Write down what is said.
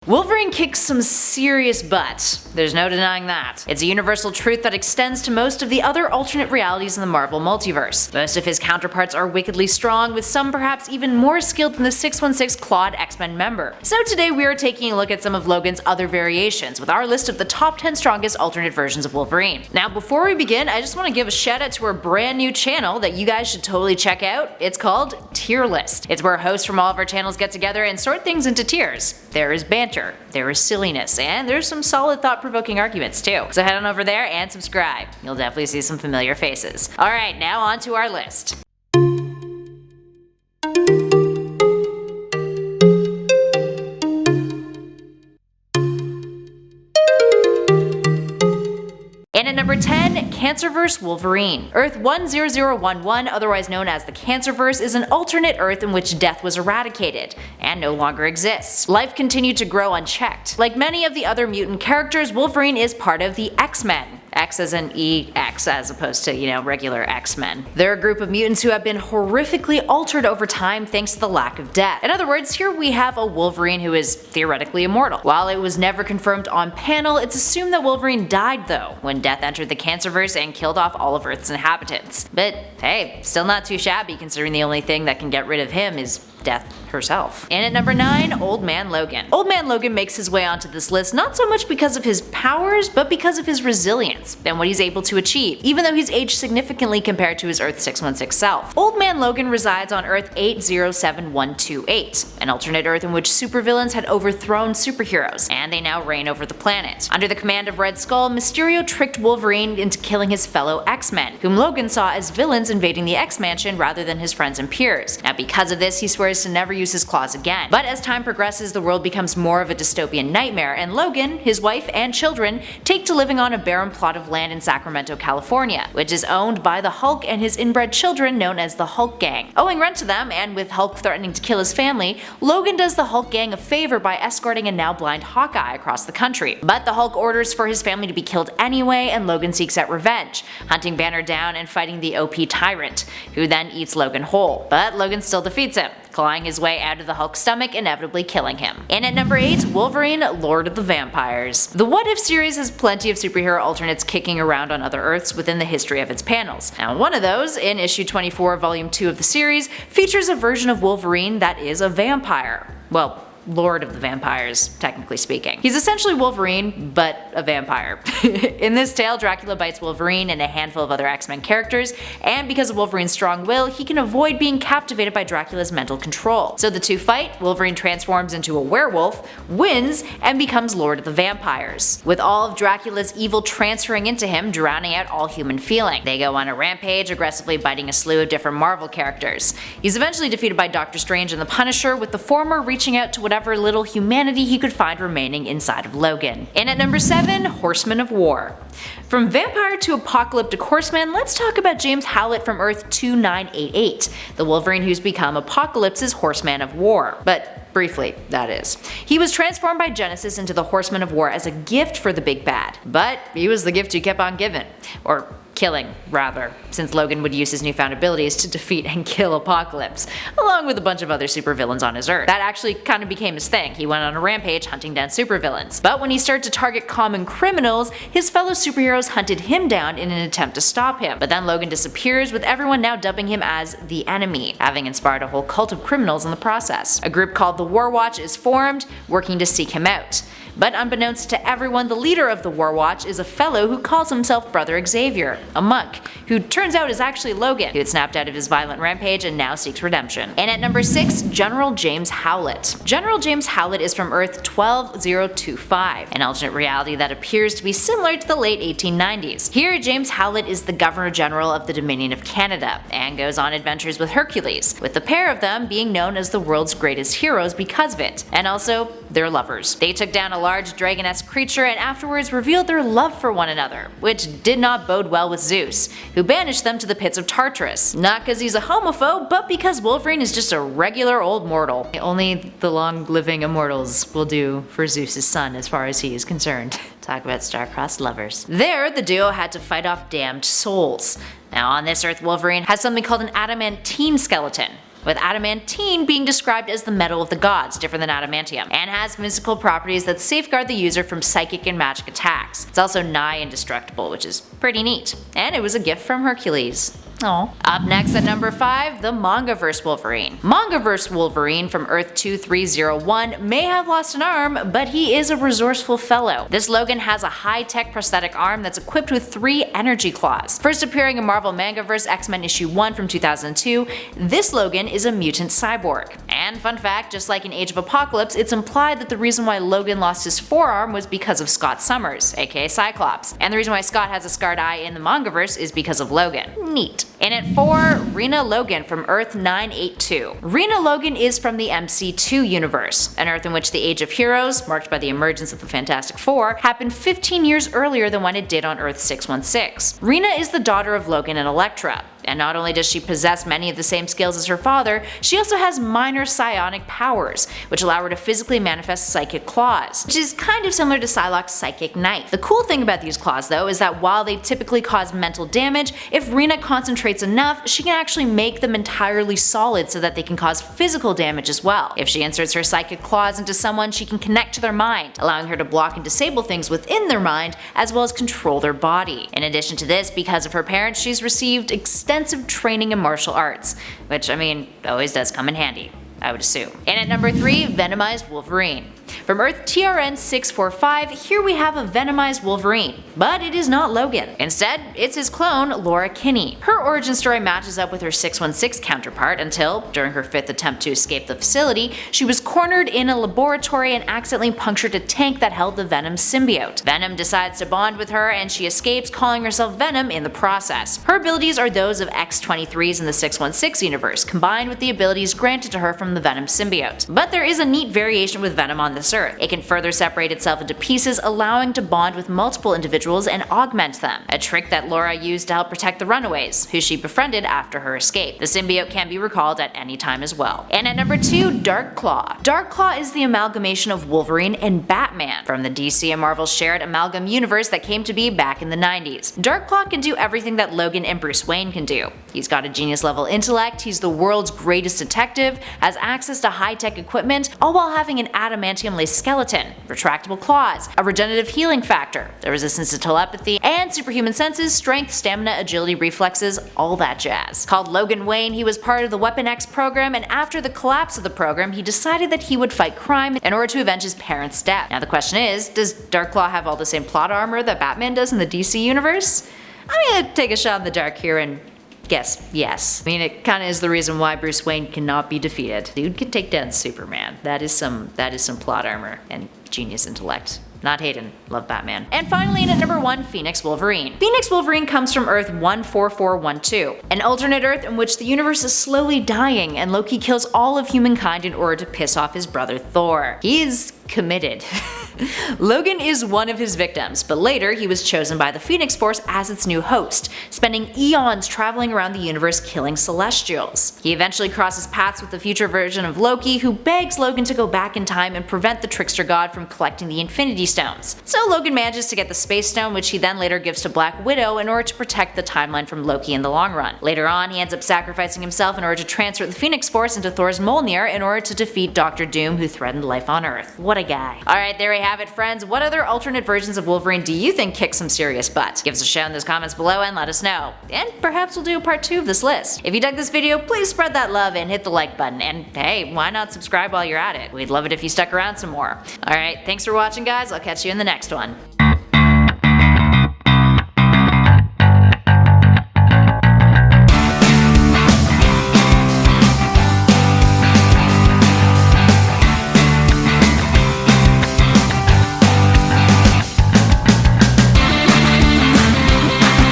Wolverine kicks some serious butt. There's no denying that. It's a universal truth that extends to most of the other alternate realities in the Marvel multiverse. Most of his counterparts are wickedly strong, with some perhaps even more skilled than the 616 Clawed X-Men member. So today we are taking a look at some of Logan's other variations with our list of the top 10 strongest alternate versions of Wolverine. Now before we begin, I just want to give a shout out to our brand new channel that you guys should totally check out. It's called Tier List. It's where hosts from all of our channels get together and sort things into tiers. There is banter, there is silliness, and there's some solid thought-provoking arguments too. So head on over there and subscribe. You'll definitely see some familiar faces. Alright, now on to our list. And at number 10, CANCERVERSE Wolverine. Earth 10011, otherwise known as the CANCERVERSE, is an alternate Earth in which death was eradicated, and no longer exists. Life continued to grow unchecked. Like many of the other mutant characters, Wolverine is part of the X-Men. X as in EX as opposed to, regular X-Men. They're a group of mutants who have been horrifically altered over time thanks to the lack of death. In other words, here we have a Wolverine who is theoretically immortal. While it was never confirmed on panel, it's assumed that Wolverine died though, when death entered the CANCERVERSE and killed off all of Earth's inhabitants. But hey, still not too shabby considering the only thing that can get rid of him is death herself. And at number 9, Old Man Logan. Old Man Logan makes his way onto this list not so much because of his powers, but because of his resilience and what he's able to achieve, even though he's aged significantly compared to his Earth 616 self. Old Man Logan resides on Earth 807128, an alternate Earth in which supervillains had overthrown superheroes, and they now reign over the planet. Under the command of Red Skull, Mysterio tricked Wolverine into killing his fellow X-Men, whom Logan saw as villains invading the X-Mansion rather than his friends and peers. Now because of this, he swears to never use his claws again. But as time progresses, the world becomes more of a dystopian nightmare, and Logan, his wife, and children take to living on a barren plot of land in Sacramento, California, which is owned by the Hulk and his inbred children known as the Hulk Gang. Owing rent to them, and with Hulk threatening to kill his family, Logan does the Hulk Gang a favor by escorting a now blind Hawkeye across the country. But the Hulk orders for his family to be killed anyway, and Logan seeks out revenge, hunting Banner down and fighting the OP Tyrant, who then eats Logan whole. But Logan still defeats him, clawing his way out of the Hulk's stomach, inevitably killing him. And at number 8, Wolverine, Lord of the Vampires. The What If series has plenty of superhero alternates kicking around on other Earths within the history of its panels. Now one of those, in issue 24 volume 2 of the series, features a version of Wolverine that is a vampire. Well, Lord of the Vampires, technically speaking. He's essentially Wolverine, but a vampire. In this tale, Dracula bites Wolverine and a handful of other X-Men characters, and because of Wolverine's strong will, he can avoid being captivated by Dracula's mental control. So the two fight, Wolverine transforms into a werewolf, wins, and becomes Lord of the Vampires, with all of Dracula's evil transferring into him, drowning out all human feeling. They go on a rampage, aggressively biting a slew of different Marvel characters. He's eventually defeated by Doctor Strange and the Punisher, with the former reaching out to whatever little humanity he could find remaining inside of Logan. And at number 7, Horseman of War. From vampire to apocalyptic horseman, let's talk about James Howlett from Earth 2988, the Wolverine who's become Apocalypse's Horseman of War. But briefly, that is. He was transformed by Genesis into the Horseman of War as a gift for the big bad, but he was the gift he kept on giving. Or killing, rather, since Logan would use his newfound abilities to defeat and kill Apocalypse, along with a bunch of other supervillains on his Earth. That actually kind of became his thing. He went on a rampage hunting down supervillains. But when he started to target common criminals, his fellow superheroes hunted him down in an attempt to stop him. But then Logan disappears, with everyone now dubbing him as the Enemy, having inspired a whole cult of criminals in the process. A group called the War Watch is formed, working to seek him out. But unbeknownst to everyone, the leader of the War Watch is a fellow who calls himself Brother Xavier, a monk, who turns out is actually Logan, who had snapped out of his violent rampage and now seeks redemption. And at number 6, General James Howlett. General James Howlett is from Earth 12025, an alternate reality that appears to be similar to the late 1890s. Here, James Howlett is the Governor General of the Dominion of Canada, and goes on adventures with Hercules, with the pair of them being known as the world's greatest heroes because of it, and also they're lovers. They took down a large dragon-esque creature and afterwards revealed their love for one another, which did not bode well with Zeus, who banished them to the pits of Tartarus. Not because he's a homophobe, but because Wolverine is just a regular old mortal. Only the long-living immortals will do for Zeus' son as far as he is concerned. Talk about star-crossed lovers. There, the duo had to fight off damned souls. Now on this Earth, Wolverine has something called an adamantine skeleton, with adamantine being described as the metal of the gods, different than adamantium, and has mystical properties that safeguard the user from psychic and magic attacks. It's also nigh indestructible, which is pretty neat, and it was a gift from Hercules. Aww. Up next at number 5, the MANGAVERSE Wolverine. MANGAVERSE Wolverine from Earth 2301 may have lost an arm, but he is a resourceful fellow. This Logan has a high-tech prosthetic arm that's equipped with 3 energy claws. First appearing in Marvel MANGAVERSE X-Men issue 1 from 2002, this Logan is a mutant cyborg. And fun fact, just like in Age of Apocalypse, it's implied that the reason why Logan lost his forearm was because of Scott Summers, aka Cyclops. And the reason why Scott has a scarred eye in the MANGAVERSE is because of Logan. Neat. In at 4, RINA Logan from Earth 982. RINA Logan is from the MC2 universe, an Earth in which the Age of Heroes, marked by the emergence of the Fantastic Four, happened 15 years earlier than when it did on Earth 616. RINA is the daughter of Logan and Elektra. And not only does she possess many of the same skills as her father, she also has minor psionic powers, which allow her to physically manifest psychic claws, which is kind of similar to Psylocke's psychic knife. The cool thing about these claws though is that while they typically cause mental damage, if RINA concentrates enough, she can actually make them entirely solid so that they can cause physical damage as well. If she inserts her psychic claws into someone, she can connect to their mind, allowing her to block and disable things within their mind, as well as control their body. In addition to this, because of her parents, she's received extensive training in martial arts, which I mean, always does come in handy, I would assume. And at number 3, Venomized Wolverine. From Earth TRN 645, here we have a venomized Wolverine, but it is not Logan. Instead, it's his clone, Laura Kinney. Her origin story matches up with her 616 counterpart until, during her 5th attempt to escape the facility, she was cornered in a laboratory and accidentally punctured a tank that held the Venom symbiote. Venom decides to bond with her and she escapes, calling herself Venom in the process. Her abilities are those of X-23s in the 616 universe, combined with the abilities granted to her from the Venom symbiote. But there is a neat variation with Venom on this Earth. It can further separate itself into pieces, allowing to bond with multiple individuals and augment them, a trick that Laura used to help protect the Runaways, who she befriended after her escape. The symbiote can be recalled at any time as well. And at number 2, Dark Claw. Dark Claw is the amalgamation of Wolverine and Batman from the DC and Marvel shared amalgam universe that came to be back in the 90s. Dark Claw can do everything that Logan and Bruce Wayne can do. He's got a genius level intellect, he's the world's greatest detective, has access to high-tech equipment, all while having an adamantium laced skeleton, retractable claws, a regenerative healing factor, the resistance to telepathy, and superhuman senses, strength, stamina, agility, reflexes, all that jazz. Called Logan Wayne, he was part of the Weapon X program, and after the collapse of the program, he decided that he would fight crime in order to avenge his parents' death. Now the question is, does Darkclaw have all the same plot armor that Batman does in the DC universe? I'm gonna take a shot in the dark here and guess yes. I mean, it kinda is the reason why Bruce Wayne cannot be defeated. Dude can take down Superman. That is some plot armor and genius intellect. Not Hayden, love Batman. And finally, in at number 1, Phoenix Wolverine. Phoenix Wolverine comes from Earth 14412, an alternate Earth in which the universe is slowly dying and Loki kills all of humankind in order to piss off his brother Thor. He is committed. Logan is one of his victims, but later he was chosen by the Phoenix Force as its new host, spending eons traveling around the universe killing Celestials. He eventually crosses paths with the future version of Loki, who begs Logan to go back in time and prevent the trickster god from collecting the Infinity Stones. So Logan manages to get the Space Stone, which he then later gives to Black Widow in order to protect the timeline from Loki in the long run. Later on, he ends up sacrificing himself in order to transfer the Phoenix Force into Thor's Mjolnir in order to defeat Dr. Doom, who threatened life on Earth. What a guy. Alright, there we have it, friends. What other alternate versions of Wolverine do you think kick some serious butt? Give us a shout in those comments below and let us know. And perhaps we'll do a part 2 of this list. If you dug this video, please spread that love and hit the like button. And hey, why not subscribe while you're at it? We'd love it if you stuck around some more. Alright, thanks for watching, guys. I'll catch you in the next one.